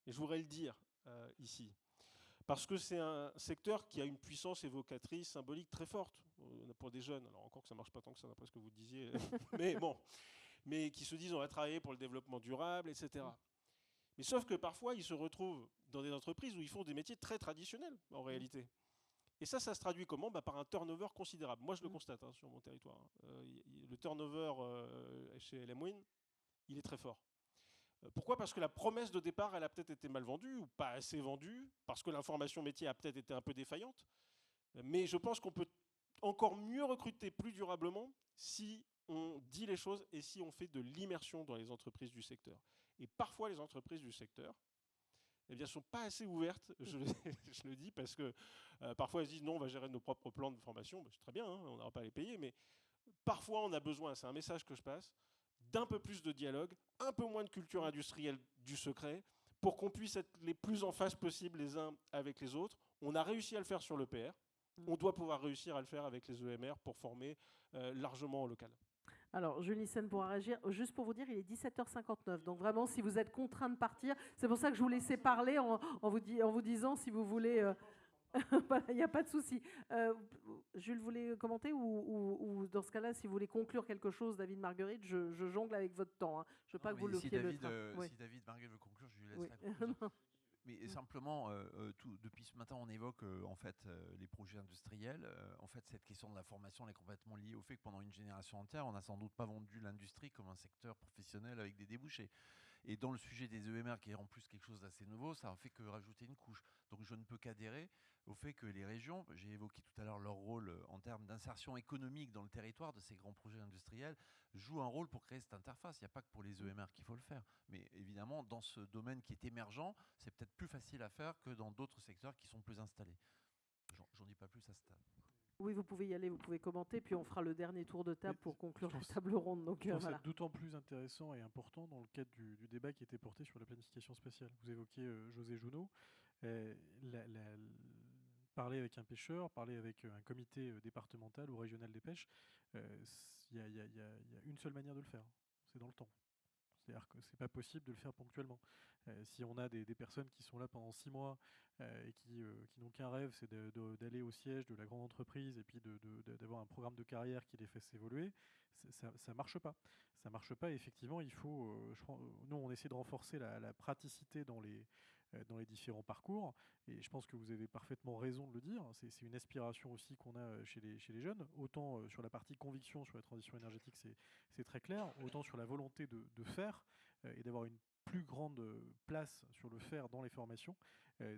Et je voudrais le dire ici. Parce que c'est un secteur qui a une puissance évocatrice, symbolique très forte pour des jeunes. Alors encore que ça ne marche pas tant que ça, d'après ce que vous disiez. Mais bon, mais qui se disent on va travailler pour le développement durable, etc. Mais sauf que parfois, ils se retrouvent dans des entreprises où ils font des métiers très traditionnels, en réalité. Et ça se traduit comment ? Par un turnover considérable. Moi, je le constate sur mon territoire. Le turnover chez LM Wind, il est très fort. Pourquoi ? Parce que la promesse de départ, elle a peut-être été mal vendue ou pas assez vendue, parce que l'information métier a peut-être été un peu défaillante. Mais je pense qu'on peut encore mieux recruter plus durablement si on dit les choses et si on fait de l'immersion dans les entreprises du secteur. Et parfois, les entreprises du secteur ne sont pas assez ouvertes, je le dis, parce que parfois elles disent non, on va gérer nos propres plans de formation. C'est très bien, on n'aura pas à les payer, mais parfois on a besoin, c'est un message que je passe, d'un peu plus de dialogue, un peu moins de culture industrielle du secret, pour qu'on puisse être les plus en phase possible les uns avec les autres. On a réussi à le faire sur l'EPR, on doit pouvoir réussir à le faire avec les EMR pour former largement en local.
Alors, Julie Sen pourra réagir. Juste pour vous dire, il est 17h59. Donc vraiment, si vous êtes contraint de partir, c'est pour ça que je vous laissais parler en vous disant si vous voulez... Voilà, il n'y a pas de souci. Jules voulait commenter ou dans ce cas-là, si vous voulez conclure quelque chose, David Marguerite, je jongle avec votre temps. Hein. Je ne veux pas que vous
si
leviez le
David,
train. Oui.
Si David Marguerite veut conclure, je lui laisserai conclure. Mais simplement, depuis ce matin, on évoque en fait les projets industriels. En fait, cette question de la formation elle est complètement liée au fait que pendant une génération entière, on n'a sans doute pas vendu l'industrie comme un secteur professionnel avec des débouchés. Et dans le sujet des EMR, qui est en plus quelque chose d'assez nouveau, ça a fait que rajouter une couche. Donc je ne peux qu'adhérer au fait que les régions, j'ai évoqué tout à l'heure leur rôle en termes d'insertion économique dans le territoire de ces grands projets industriels, jouent un rôle pour créer cette interface. Il n'y a pas que pour les EMR qu'il faut le faire. Mais évidemment, dans ce domaine qui est émergent, c'est peut-être plus facile à faire que dans d'autres secteurs qui sont plus installés. J'en dis pas plus à ce stade.
Oui, vous pouvez y aller, vous pouvez commenter, puis on fera le dernier tour de table pour conclure la table ronde. Donc,
voilà. C'est d'autant plus intéressant et important dans le cadre du débat qui était porté sur la planification spatiale. Vous évoquiez José Jounot. Parler avec un pêcheur, parler avec un comité départemental ou régional des pêches, il y a une seule manière de le faire, c'est dans le temps. C'est-à-dire que ce n'est pas possible de le faire ponctuellement. Si on a des personnes qui sont là pendant 6 mois et qui n'ont qu'un rêve, c'est d'aller au siège de la grande entreprise et puis d'avoir un programme de carrière qui les fasse évoluer, ça ne marche pas. Ça ne marche pas. Et effectivement, il faut... nous, on essaie de renforcer la praticité dans les différents parcours. Et je pense que vous avez parfaitement raison de le dire. C'est une aspiration aussi qu'on a chez les jeunes. Autant sur la partie conviction sur la transition énergétique, c'est très clair. Autant sur la volonté de faire et d'avoir une plus grande place sur le faire dans les formations,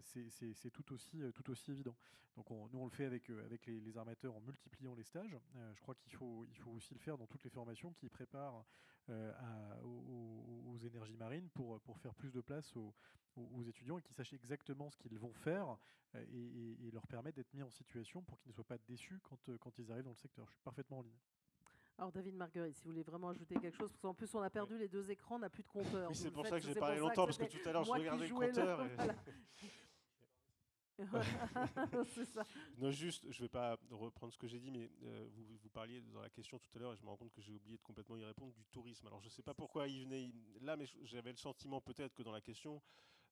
c'est tout aussi évident. Donc nous, on le fait avec les armateurs en multipliant les stages. Je crois qu'il faut aussi le faire dans toutes les formations qui préparent aux énergies marines pour faire plus de place aux étudiants et qui sachent exactement ce qu'ils vont faire et leur permettre d'être mis en situation pour qu'ils ne soient pas déçus quand ils arrivent dans le secteur. Je suis parfaitement en ligne.
Alors David Marguerite, si vous voulez vraiment ajouter quelque chose, parce qu'en plus on a perdu les deux écrans, on n'a plus de compteur.
Oui, c'est pour ça que j'ai parlé longtemps, parce que tout à l'heure je regardais le compteur. C'est ça. Non, juste, je ne vais pas reprendre ce que j'ai dit, mais vous parliez dans la question tout à l'heure, et je me rends compte que j'ai oublié de complètement y répondre, du tourisme. Alors je ne sais pas pourquoi il venait là, mais j'avais le sentiment peut-être que dans la question,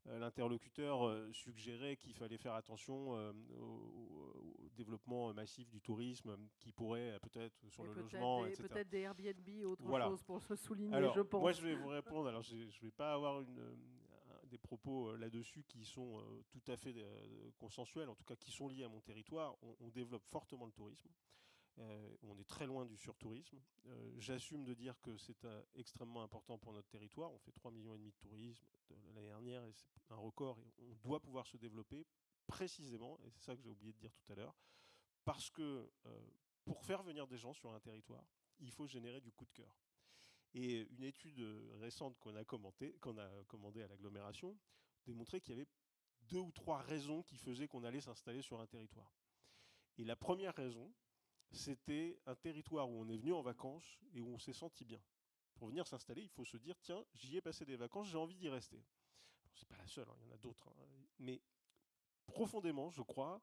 l'interlocuteur suggérait qu'il fallait faire attention au développement massif du tourisme, qui pourrait peut-être sur le logement, etc.
Peut-être des Airbnb ou autre chose pour se souligner,
alors,
je pense.
Moi, je vais vous répondre. Alors, je ne vais pas avoir des propos là-dessus qui sont tout à fait consensuels, en tout cas qui sont liés à mon territoire. On développe fortement le tourisme. On est très loin du surtourisme. J'assume de dire que c'est extrêmement important pour notre territoire. On fait 3,5 millions de tourisme l'année dernière et c'est un record. Et on doit pouvoir se développer précisément, et c'est ça que j'ai oublié de dire tout à l'heure, parce que pour faire venir des gens sur un territoire, il faut générer du coup de cœur. Et une étude récente qu'on a commandée à l'agglomération démontrait qu'il y avait 2 ou 3 raisons qui faisaient qu'on allait s'installer sur un territoire. Et la première raison, c'était un territoire où on est venu en vacances et où on s'est senti bien. Pour venir s'installer, il faut se dire, tiens, j'y ai passé des vacances, j'ai envie d'y rester. Ce n'est pas la seule, hein, il y en a d'autres. Hein. Mais profondément, je crois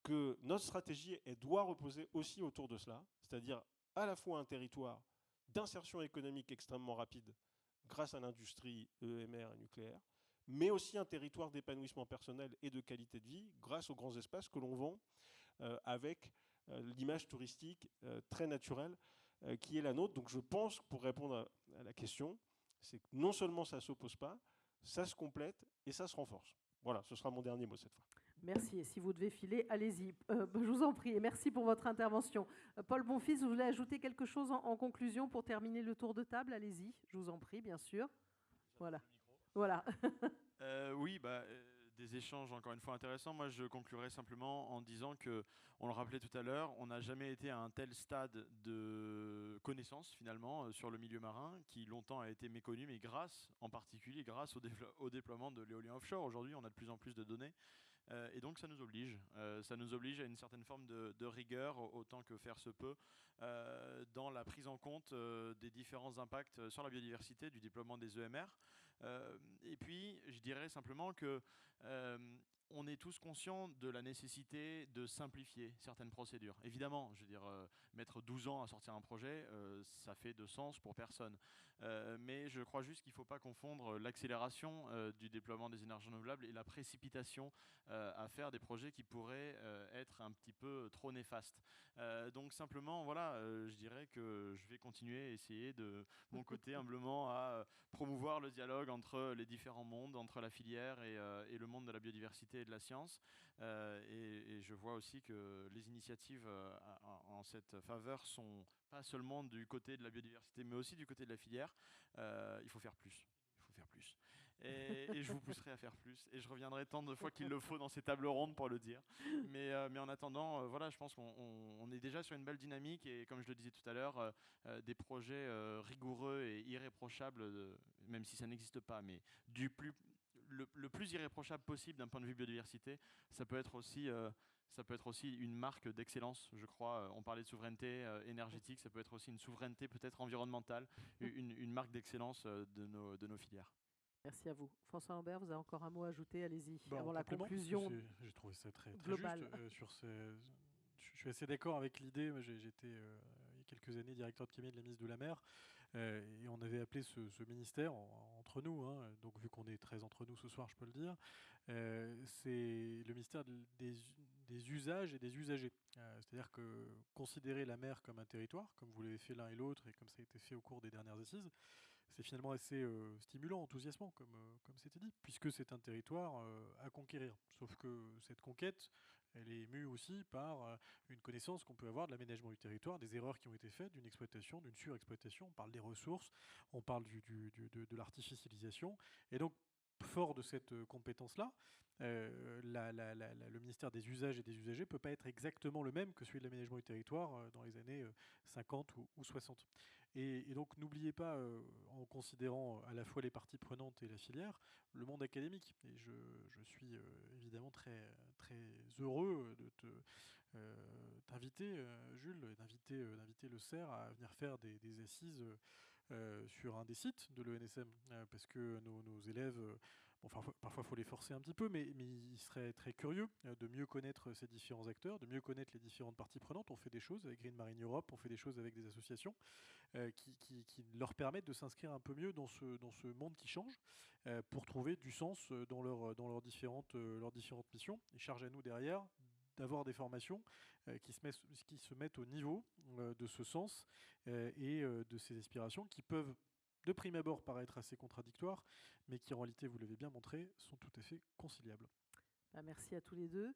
que notre stratégie, elle doit reposer aussi autour de cela, c'est-à-dire à la fois un territoire d'insertion économique extrêmement rapide grâce à l'industrie EMR et nucléaire, mais aussi un territoire d'épanouissement personnel et de qualité de vie grâce aux grands espaces que l'on vend avec l'image touristique très naturelle qui est la nôtre. Donc je pense, pour répondre à la question, c'est que non seulement ça ne s'oppose pas, ça se complète et ça se renforce. Voilà, ce sera mon dernier mot cette fois.
Merci. Et si vous devez filer, allez-y. Je vous en prie. Et merci pour votre intervention. Paul Bonfils, vous voulez ajouter quelque chose en conclusion pour terminer le tour de table? Allez-y. Je vous en prie, bien sûr. Voilà. Voilà.
Oui, des échanges encore une fois intéressants. Moi, je conclurai simplement en disant que, on le rappelait tout à l'heure, on n'a jamais été à un tel stade de connaissance finalement sur le milieu marin qui longtemps a été méconnu, mais en particulier grâce au déploiement de l'éolien offshore. Aujourd'hui, on a de plus en plus de données. Et donc ça nous oblige à une certaine forme de rigueur, autant que faire se peut, dans la prise en compte des différents impacts sur la biodiversité du déploiement des EMR. Et puis, je dirais simplement que on est tous conscients de la nécessité de simplifier certaines procédures. Évidemment, je veux dire, mettre 12 ans à sortir un projet, ça fait de sens pour personne. Mais je crois juste qu'il ne faut pas confondre l'accélération du déploiement des énergies renouvelables et la précipitation à faire des projets qui pourraient être un petit peu trop néfastes. Donc simplement, voilà, je dirais que je vais continuer à essayer de mon côté humblement à promouvoir le dialogue entre les différents mondes, entre la filière et le monde de la biodiversité et de la science. Et je vois aussi que les initiatives en cette faveur sont pas seulement du côté de la biodiversité, mais aussi du côté de la filière. Il faut faire plus. Il faut faire plus. Et je vous pousserai à faire plus. Et je reviendrai tant de fois qu'il le faut dans ces tables rondes pour le dire. Mais en attendant, voilà, je pense qu'on est déjà sur une belle dynamique. Et comme je le disais tout à l'heure, des projets rigoureux et irréprochables, même si ça n'existe pas, mais le plus irréprochable possible d'un point de vue biodiversité, ça peut être aussi une marque d'excellence, je crois. On parlait de souveraineté énergétique, ça peut être aussi une souveraineté peut-être environnementale, une marque d'excellence de nos filières.
Merci à vous. François Lambert, vous avez encore un mot à ajouter, allez-y, avant
En
la
complément,
conclusion
j'ai trouvé ça très
globale.
juste. Je suis assez d'accord avec l'idée. J'étais il y a quelques années directeur de cabinet de la ministre de la Mer, et on avait appelé ce ministère entre nous, hein, donc vu qu'on est très entre nous ce soir, je peux le dire, c'est le ministère des usages et des usagers. C'est-à-dire que considérer la mer comme un territoire, comme vous l'avez fait l'un et l'autre, et comme ça a été fait au cours des dernières assises, c'est finalement assez stimulant, enthousiasmant, comme c'était dit, puisque c'est un territoire à conquérir. Sauf que cette conquête, elle est mue aussi par une connaissance qu'on peut avoir de l'aménagement du territoire, des erreurs qui ont été faites, d'une exploitation, d'une surexploitation. On parle des ressources, on parle de l'artificialisation. Et donc, fort de cette compétence-là, le ministère des usages et des usagers ne peut pas être exactement le même que celui de l'aménagement du territoire dans les années 50 ou 60. Et donc n'oubliez pas, en considérant à la fois les parties prenantes et la filière, le monde académique. Et je suis évidemment très, très heureux de t'inviter, Jules, d'inviter le CERF à venir faire des assises sur un des sites de l'ENSM, parce que nos élèves, parfois il faut les forcer un petit peu, mais ils seraient très curieux de mieux connaître ces différents acteurs, de mieux connaître les différentes parties prenantes. On fait des choses avec Green Marine Europe, on fait des choses avec des associations qui leur permettent de s'inscrire un peu mieux dans ce monde qui change, pour trouver du sens dans leurs différentes missions. Et charge à nous derrière d'avoir des formations qui se mettent au niveau de ce sens et de ces aspirations qui peuvent de prime abord paraître assez contradictoires, mais qui en réalité, vous l'avez bien montré, sont tout à fait conciliables.
Merci à tous les deux.